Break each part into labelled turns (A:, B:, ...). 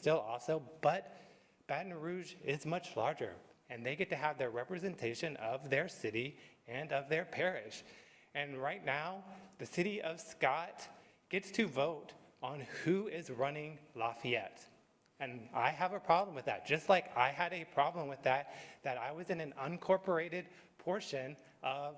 A: still also, but Baton Rouge is much larger, and they get to have their representation of their city and of their parish. And right now, the city of Scott gets to vote on who is running Lafayette. And I have a problem with that, just like I had a problem with that I was in an unincorporated portion of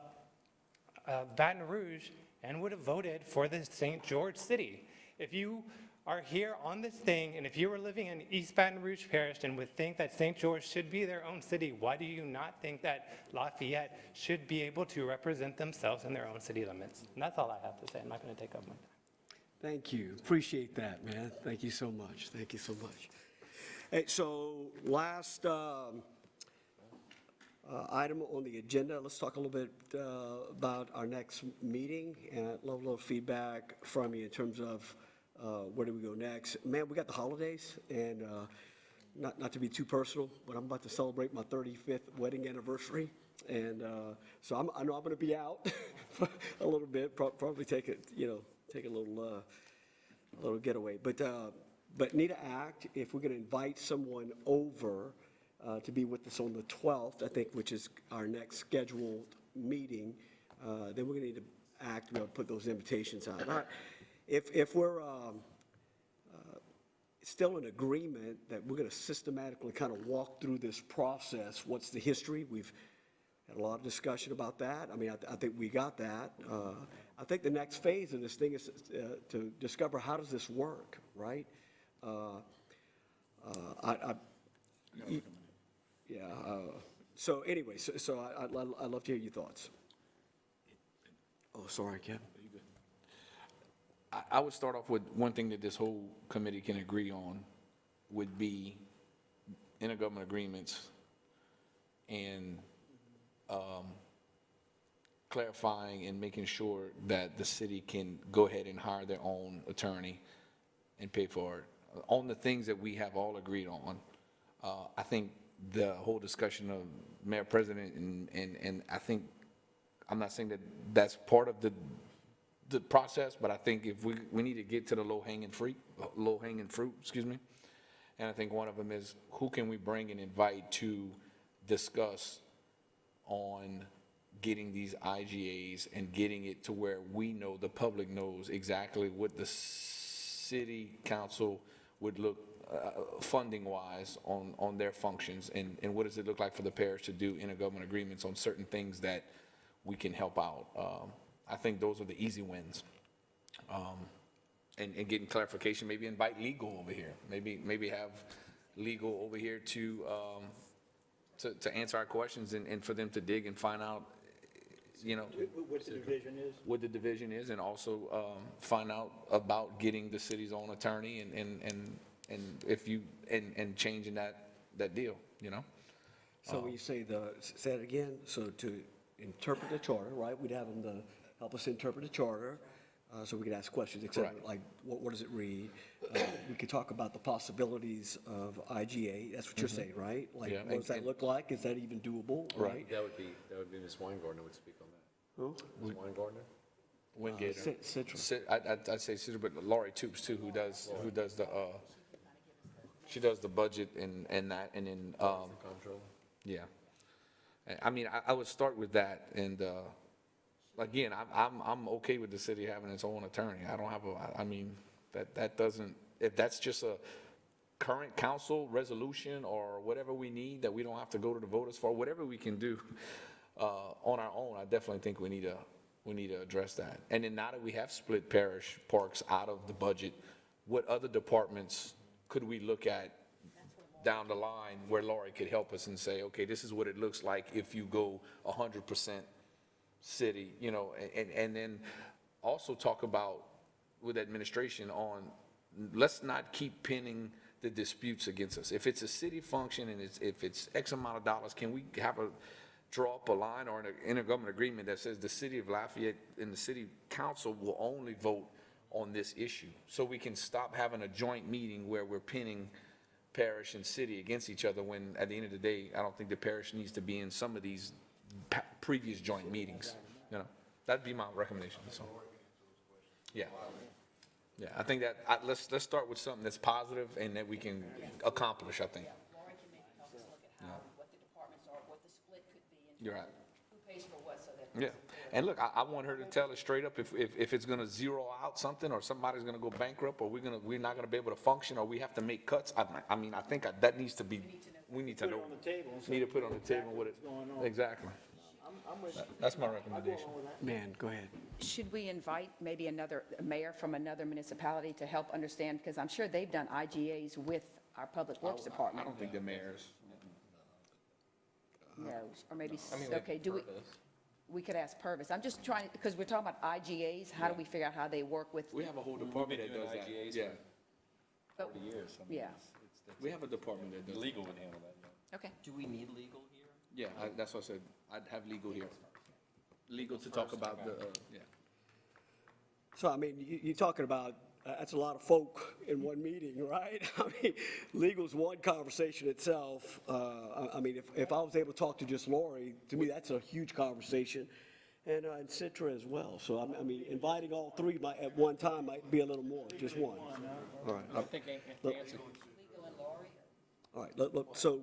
A: Baton Rouge and would have voted for the St. George city. If you are here on this thing, and if you were living in East Baton Rouge Parish and would think that St. George should be their own city, why do you not think that Lafayette should be able to represent themselves in their own city limits? And that's all I have to say. I'm not going to take up more time.
B: Thank you. Appreciate that, man. Thank you so much. Thank you so much. Hey, so last item on the agenda, let's talk a little bit about our next meeting, and I'd love a little feedback from you in terms of where do we go next. Man, we got the holidays, and not to be too personal, but I'm about to celebrate my 35th wedding anniversary, and so I know I'm going to be out a little bit, probably take a little getaway, but need to act if we're going to invite someone over to be with us on the 12th, I think, which is our next scheduled meeting. Then we're going to need to act, put those invitations out. If we're still in agreement that we're going to systematically kind of walk through this process, what's the history? We've had a lot of discussion about that. I mean, I think we got that. I think the next phase of this thing is to discover how does this work, right? So anyway, so I'd love to hear your thoughts. Oh, sorry, Kevin.
C: I would start off with one thing that this whole committee can agree on would be intergovernmental agreements and clarifying and making sure that the city can go ahead and hire their own attorney and pay for it. On the things that we have all agreed on, I think the whole discussion of mayor president and I think, I'm not saying that that's part of the process, but I think if we need to get to the low-hanging fruit, excuse me. And I think one of them is who can we bring and invite to discuss on getting these IGAs and getting it to where we know, the public knows exactly what the city council would look funding-wise on their functions, and what does it look like for the parish to do intergovernmental agreements on certain things that we can help out. I think those are the easy wins. And getting clarification, maybe invite legal over here. Maybe have legal over here to answer our questions and for them to dig and find out, what the division is, and also find out about getting the city's own attorney and if you and changing that deal,
B: So when you say say it again, so to interpret the charter, right? We'd have them to help us interpret the charter, so we could ask questions, etc. Like, what does it read? We could talk about the possibilities of IGA. That's what you're saying, right? Like,
C: yeah.
B: What does that look like? Is that even doable? Right.
D: That would be Ms. Weingartner would speak on that.
B: Who?
D: Ms. Weingartner.
C: Wingate.
B: Citral.
C: I'd say Citral, but Laurie Toops too, who does the she does the budget and that, and then
D: Comptroller.
C: yeah. I mean, I would start with that, and again, I'm okay with the city having its own attorney. I don't have I mean, that doesn't, if that's just a current council resolution or whatever we need that we don't have to go to the voters for, whatever we can do on our own, I definitely think we need to address that. And then now that we have split parish parks out of the budget, what other departments could we look at down the line where Laurie could help us and say, okay, this is what it looks like if you go 100% city, and then also talk about with administration on, let's not keep pinning the disputes against us. If it's a city function and if it's X amount of dollars, can we draw up a line or an intergovernmental agreement that says the city of Lafayette and the city council will only vote on this issue, so we can stop having a joint meeting where we're pinning parish and city against each other, when at the end of the day, I don't think the parish needs to be in some of these previous joint meetings. That'd be my recommendation. So, yeah. Yeah, I think that, let's start with something that's positive and that we can accomplish, I think.
E: Yeah, Lauren can maybe help us look at how, what the departments are, what the split could be in
C: You're
E: terms
C: right.
E: of who pays for what, so that.
C: Yeah,
E: it's fair.
C: and look, I want her to tell us straight up if it's gonna zero out something, or somebody's gonna go bankrupt, or we're not gonna be able to function, or we have to make cuts. I mean, I think that needs to be, we need to know.
F: Put it on the table. so
C: Need to put on the table
F: exactly
C: what it,
F: what's going on.
C: exactly.
F: I'm with you.
C: That's my
F: I go
C: recommendation.
F: along with that.
B: Man, go ahead.
E: Should we invite maybe another mayor from another municipality to help understand, because I'm sure they've done IGAs with our Public Works
C: I
E: Department.
C: don't think the mayor's.
E: No, or maybe, okay, we could ask Purvis. I'm just trying, because we're talking about IGAs, how do we figure out how they work with,
C: We have a whole department that does that. Yeah,
E: but-
G: years.
E: yeah,
C: we have a department that does that.
G: Legal would handle that.
E: okay.
H: Do we need legal here?
C: Yeah, that's what I said. I'd have legal here. Legal to talk about the, yeah.
B: So, I mean, you're talking about, that's a lot of folk in one meeting, right? I mean, legal's one conversation itself. I mean, if I was able to talk to just Lori, to me, that's a huge conversation, and Citra as well. So, I mean, inviting all three at one time might be a little more, just one. All right.
G: I think
B: Look,
G: answer.
B: all right, look, so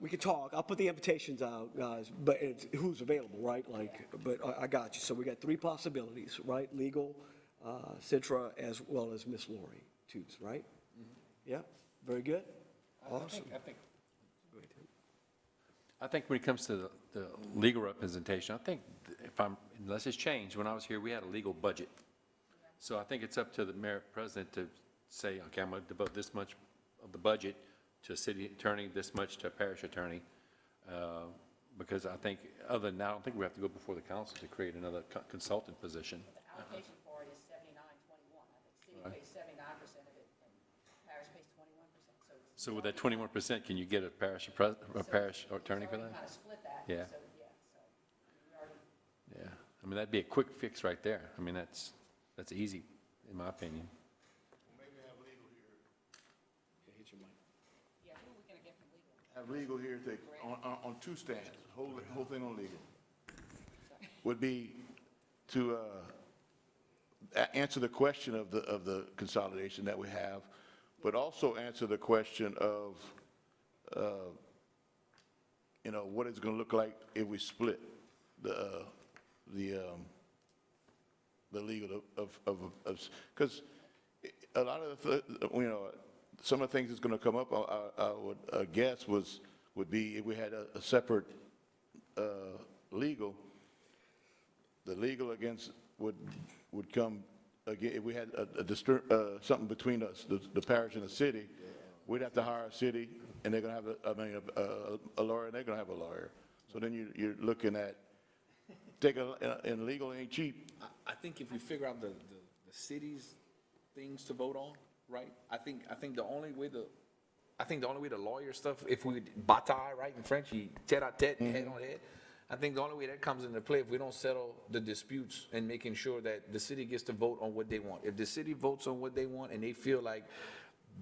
B: we can talk. I'll put the invitations out, guys, but it's who's available, right? Like, but I got you. So we got three possibilities, right? Legal, Citra, as well as Miss Lori, Toots, right? Yeah, very good. Awesome.
G: I think when it comes to the legal representation, I think unless it's changed, when I was here, we had a legal budget. So I think it's up to the mayor president to say, okay, I'm going to devote this much of the budget to a city attorney, this much to a parish attorney. Because I think, other than that, I don't think we have to go before the council to create another consultant position.
E: The allocation for it is 79-21. I think city pays 79% of it, and parish pays 21%, so it's.
G: So with that 21%, can you get a parish attorney for that?
E: Kind of split that.
G: Yeah.
E: So, yeah, so, I mean, we already.
G: Yeah, I mean, that'd be a quick fix right there. I mean, that's easy, in my opinion.
E: Yeah, who are we gonna get from legal?
I: Have legal here to, on two stands, whole thing on legal. Would be to answer the question of the consolidation that we have, but also answer the question of, what it's going to look like if we split the legal because a lot of some of the things that's going to come up, I would guess would be if we had a separate legal, the legal against would come again, if we had something between us, the parish and the city, we'd have to hire a city, and they're going to have a lawyer, and they're going to have a lawyer. So then you're looking at, and legal ain't cheap.
C: I think if we figure out the city's things to vote on, right? I think the only way the lawyer stuff, if we bataille, right, in French, you tete-a-tete, head on head, I think the only way that comes into play if we don't settle the disputes and making sure that the city gets to vote on what they want. If the city votes on what they want and they feel like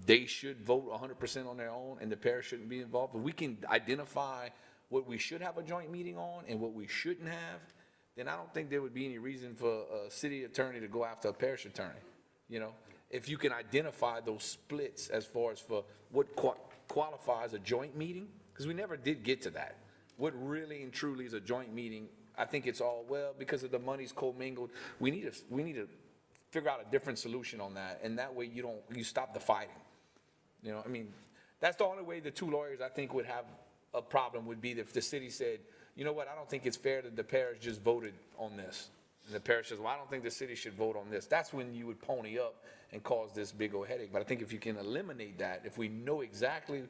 C: they should vote 100% on their own and the parish shouldn't be involved, if we can identify what we should have a joint meeting on and what we shouldn't have, then I don't think there would be any reason for a city attorney to go after a parish attorney, If you can identify those splits as far as for what qualifies a joint meeting, because we never did get to that. What really and truly is a joint meeting, I think it's all, well, because of the money's commingled, we need to figure out a different solution on that, and that way you stop the fighting. That's the only way the two lawyers, I think, would have a problem would be if the city said, you know what, I don't think it's fair that the parish just voted on this. And the parish says, well, I don't think the city should vote on this. That's when you would pony up and cause this big old headache. But I think if you can eliminate that, if we know exactly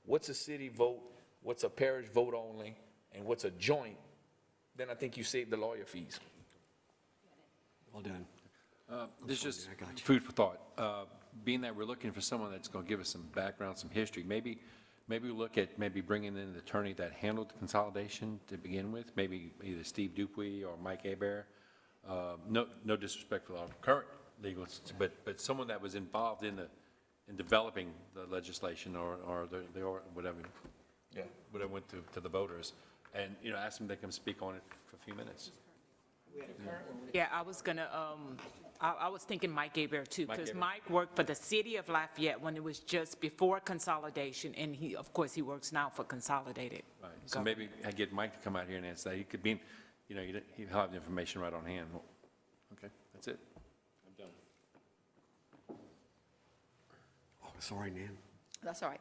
C: what's a city vote, what's a parish vote only, and what's a joint, then I think you save the lawyer fees.
B: Well done.
G: This is just food for thought. Being that we're looking for someone that's going to give us some background, some history, maybe we look at bringing in an attorney that handled the consolidation to begin with, maybe either Steve Dupuy or Mike Hebert. No disrespect for our current legals, but someone that was involved in developing the legislation or whatever.
C: Yeah.
G: Whatever went to the voters, and ask them if they can speak on it for a few minutes.
F: Yeah, I was gonna, I was thinking Mike Gabriel too,
G: Mike
F: because
G: Gabriel.
F: Mike worked for the city of Lafayette when it was just before consolidation, and he, of course, he works now for Consolidated.
G: Right. So maybe I get Mike to come out here and say, he could be, you know, he'll have the information right on hand. Okay, that's it. I'm done.
B: Oh, sorry, Nan.
E: That's all right.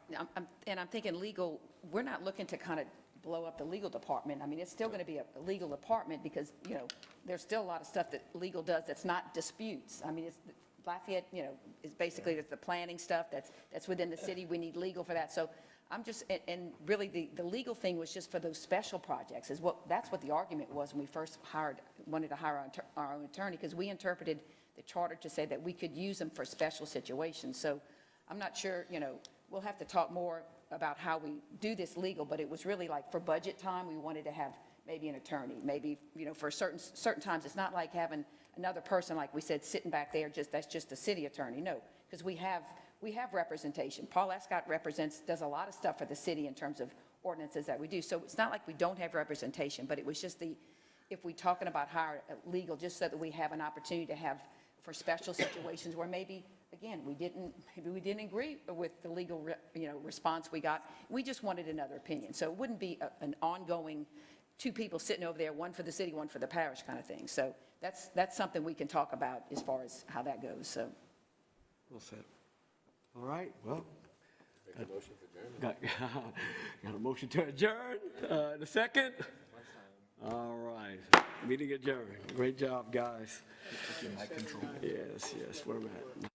E: And I'm thinking legal, we're not looking to kind of blow up the legal department. I mean, it's still going to be a legal department because, you know, there's still a lot of stuff that legal does that's not disputes. I mean, it's Lafayette, you know, is basically it's the planning stuff that's within the city. We need legal for that. So I'm just, and really the legal thing was just for those special projects that's what the argument was when we first wanted to hire our own attorney, because we interpreted the charter to say that we could use them for special situations. So I'm not sure, you know, we'll have to talk more about how we do this legal, but it was really like for budget time, we wanted to have maybe an attorney, maybe, you know, for certain times. It's not like having another person, like we said, sitting back there, that's just the city attorney. No, because we have representation. Paul Escott does a lot of stuff for the city in terms of ordinances that we do. So it's not like we don't have representation, but it was just if we're talking about hire legal, just so that we have an opportunity to have for special situations where maybe, again, we didn't agree with the legal, response we got. We just wanted another opinion. So it wouldn't be an ongoing two people sitting over there, one for the city, one for the parish kind of thing. So that's something we can talk about as far as how that goes. So.
B: Well said. All right, well.
D: Make a motion to adjourn.
B: Got a motion to adjourn, the second? All right, meeting adjourned. Great job, guys. Yes, where am I at?